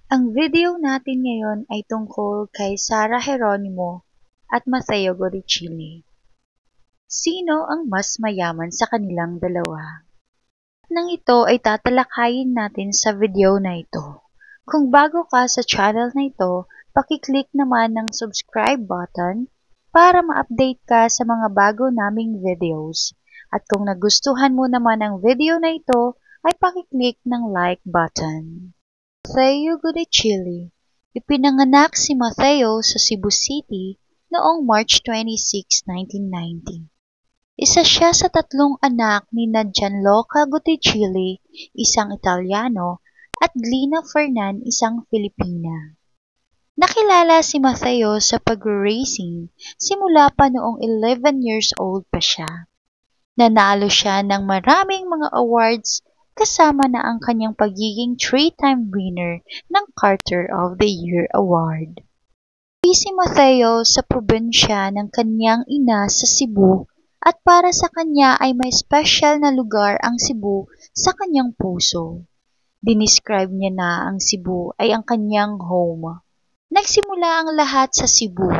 Ang video natin ngayon ay tungkol kay Sarah Geronimo at Mateo Gorricini. Sino ang mas mayaman sa kanilang dalawa? Nang ito ay tatalakayin natin sa video na ito. Kung bago ka sa channel na ito, pakiclick naman ng subscribe button para ma-update ka sa mga bago naming videos. At kung nagustuhan mo naman ang video na ito, ay pakiclick ng like button. Mateo Gorricini. Ipinanganak si Mateo sa Cebu City noong March 26, 1990. Isa siya sa tatlong anak ni Gianluca Gorricini, isang Italyano, at Glina Fernan, isang Filipina. Nakilala si Mateo sa pag-racing simula pa noong 11 years old pa siya. Nanalo siya ng maraming mga awards kasama na ang kanyang pagiging 3-time winner ng Carter of the Year Award. Si Mateo sa probinsya ng kanyang ina sa Cebu at para sa kanya ay may special na lugar ang Cebu sa kanyang puso. Dinescribe niya na ang Cebu ay ang kanyang home. Nagsimula ang lahat sa Cebu,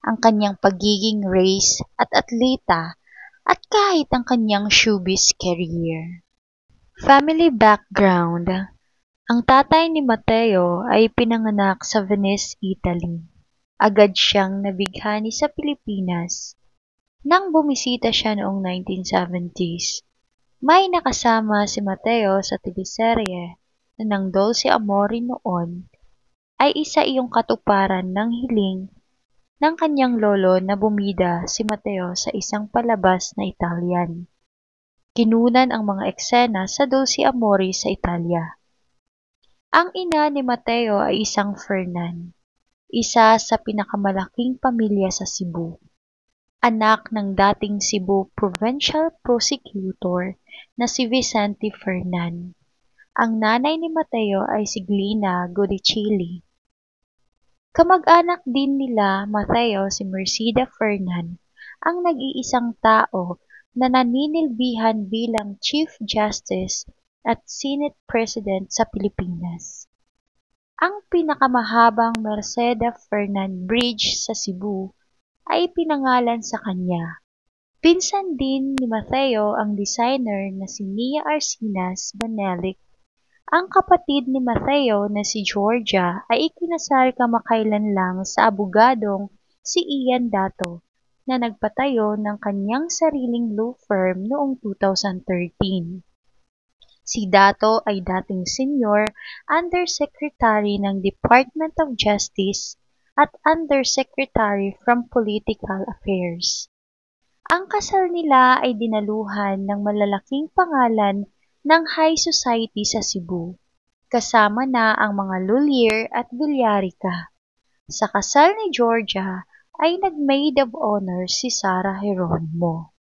ang kanyang pagiging race at atleta at kahit ang kanyang showbiz career. Family background. Ang tatay ni Mateo ay pinanganak sa Venice, Italy. Agad siyang nabighani sa Pilipinas. Nang bumisita siya noong 1970s, may nakasama si Mateo sa teleserye na ng Dolce Amore noon ay isa iyong katuparan ng hiling ng kanyang lolo na bumida si Mateo sa isang palabas na Italian. Kinunan ang mga eksena sa Dolce Amore sa Italia. Ang ina ni Mateo ay isang Fernan, isa sa pinakamalaking pamilya sa Cebu. Anak ng dating Cebu Provincial Prosecutor na si Vicente Fernan. Ang nanay ni Mateo ay si Glina Gorricini. Kamag-anak din nila Mateo si Mercida Fernan, ang nag-iisang tao na naninilbihan bilang Chief Justice at Senate President sa Pilipinas. Ang pinakamahabang Merceda Fernan Bridge sa Cebu ay pinangalan sa kanya. Pinsan din ni Mateo ang designer na si Nia Arcinas Banelik. Ang kapatid ni Mateo na si Georgia ay ikinasal kamakailan lang sa abogadong si Ian Dato na nagpatayo ng kanyang sariling law firm noong 2013. Si Dato ay dating Senior Undersecretary ng Department of Justice at Undersecretary from Political Affairs. Ang kasal nila ay dinaluhan ng malalaking pangalan ng high society sa Cebu, kasama na ang mga Lulier at Villarica. Sa kasal ni Georgia ay nag-maid of honor si Sarah Geronimo.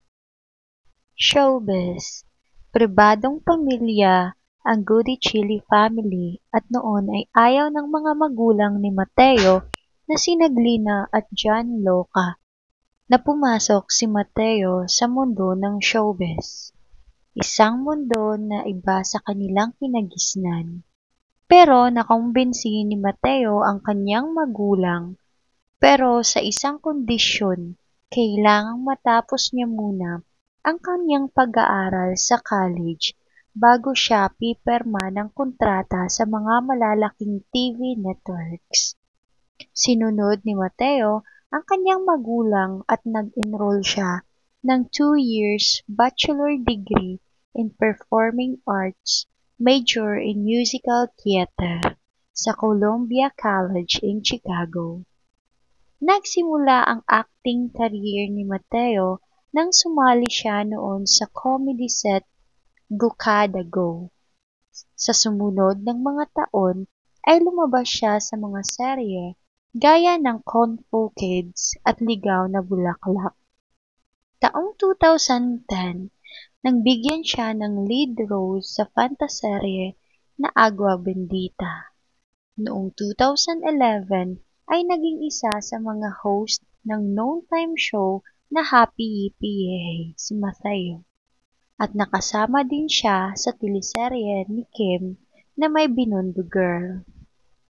Showbiz. Pribadong pamilya ang Gorricini family at noon ay ayaw ng mga magulang ni Mateo na sina Glina at Gianluca na pumasok si Mateo sa mundo ng showbiz. Isang mundo na iba sa kanilang kinagisnan. Pero nakumbinsi ni Mateo ang kanyang magulang, pero sa isang kondisyon, kailangang matapos niya muna ang kanyang pag-aaral sa college bago siya pipirma ng kontrata sa mga malalaking TV networks. Sinunod ni Mateo ang kanyang magulang at nag-enroll siya ng 2 years bachelor degree in performing arts, major in musical theater sa Columbia College in Chicago. Nagsimula ang acting career ni Mateo nang sumali siya noon sa comedy set Gokada Go. Sa sumunod ng mga taon ay lumabas siya sa mga serye gaya ng Kung Fu Kids at Ligaw na Bulaklak. Taong 2010, nang bigyan siya ng lead role sa fantaserye na Agua Bendita. Noong 2011 ay naging isa sa mga host ng noontime show na Happy Yippee Yay si Mateo. At nakasama din siya sa teleserye ni Kim na may Binondo Girl.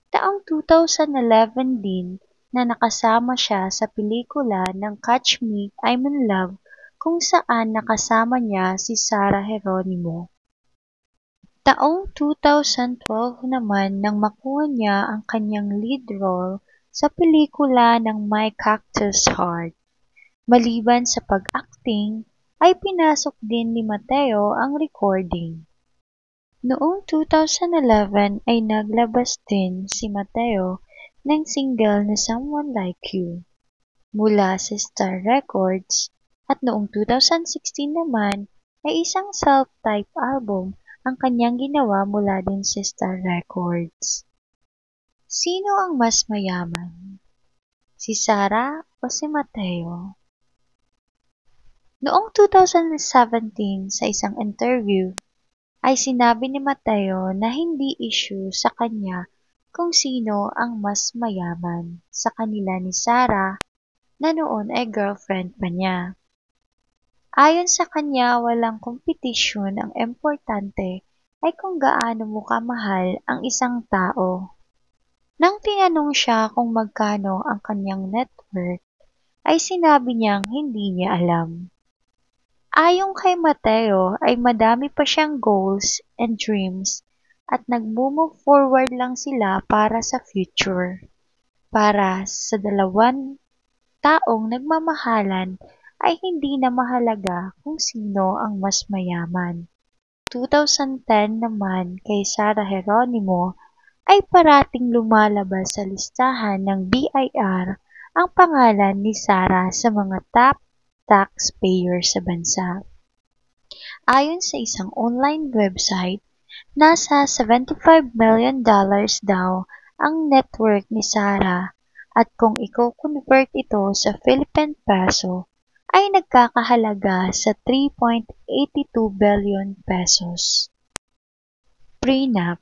Taong 2011 din na nakasama siya sa pelikula ng Catch Me, I'm in Love kung saan nakasama niya si Sarah Geronimo. Taong 2012 naman nang makuha niya ang kanyang lead role sa pelikula ng My Cactus Heart. Maliban sa pag-acting, ay pinasok din ni Mateo ang recording. Noong 2011 ay naglabas din si Mateo ng single na Someone Like You mula sa Star Records at noong 2016 naman ay isang self-titled album ang kanyang ginawa mula din sa Star Records. Sino ang mas mayaman? Si Sarah o si Mateo? Noong 2017 sa isang interview, ay sinabi ni Mateo na hindi issue sa kanya kung sino ang mas mayaman sa kanila ni Sarah na noon ay girlfriend pa niya. Ayon sa kanya, walang kompetisyon, ang importante ay kung gaano mo kamahal ang isang tao. Nang tinanong siya kung magkano ang kanyang net worth, ay sinabi niyang hindi niya alam. Ayon kay Mateo ay madami pa siyang goals and dreams at nag-move forward lang sila para sa future. Para sa dalawang taong nagmamahalan ay hindi na mahalaga kung sino ang mas mayaman. 2010 naman kay Sarah Geronimo ay parating lumalabas sa listahan ng BIR ang pangalan ni Sarah sa mga top taxpayer sa bansa. Ayon sa isang online website, nasa $75 million daw ang net worth ni Sarah at kung i-convert ito sa Philippine peso ay nagkakahalaga sa 3.82 billion pesos. Prenup.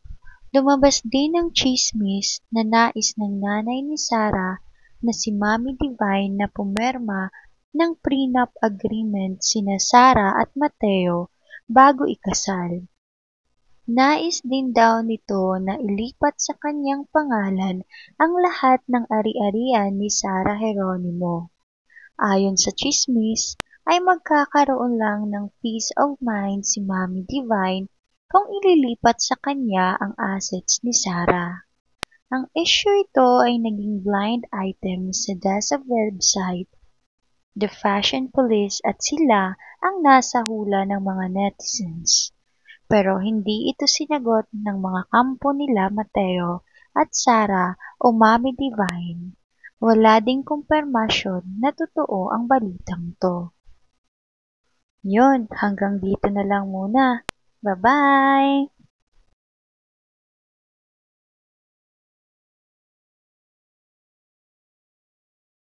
Lumabas din ang tsismis na nais ng nanay ni Sarah na si Mommy Divine na pumirma ng prenup agreement sina Sarah at Mateo bago ikasal. Nais din daw nito na ilipat sa kanyang pangalan ang lahat ng ari-arian ni Sarah Geronimo. Ayon sa tsismis, ay magkakaroon lang ng peace of mind si Mommy Divine kung ililipat sa kanya ang assets ni Sarah. Ang issue ito ay naging blind item sa DASA website, The Fashion Police at sila ang nasa hula ng mga netizens. Pero hindi ito sinagot ng mga kampo nila Mateo at Sarah o Mommy Divine. Wala ding kumpirmasyon na totoo ang balitang to. Yun, hanggang dito na lang muna. Bye-bye!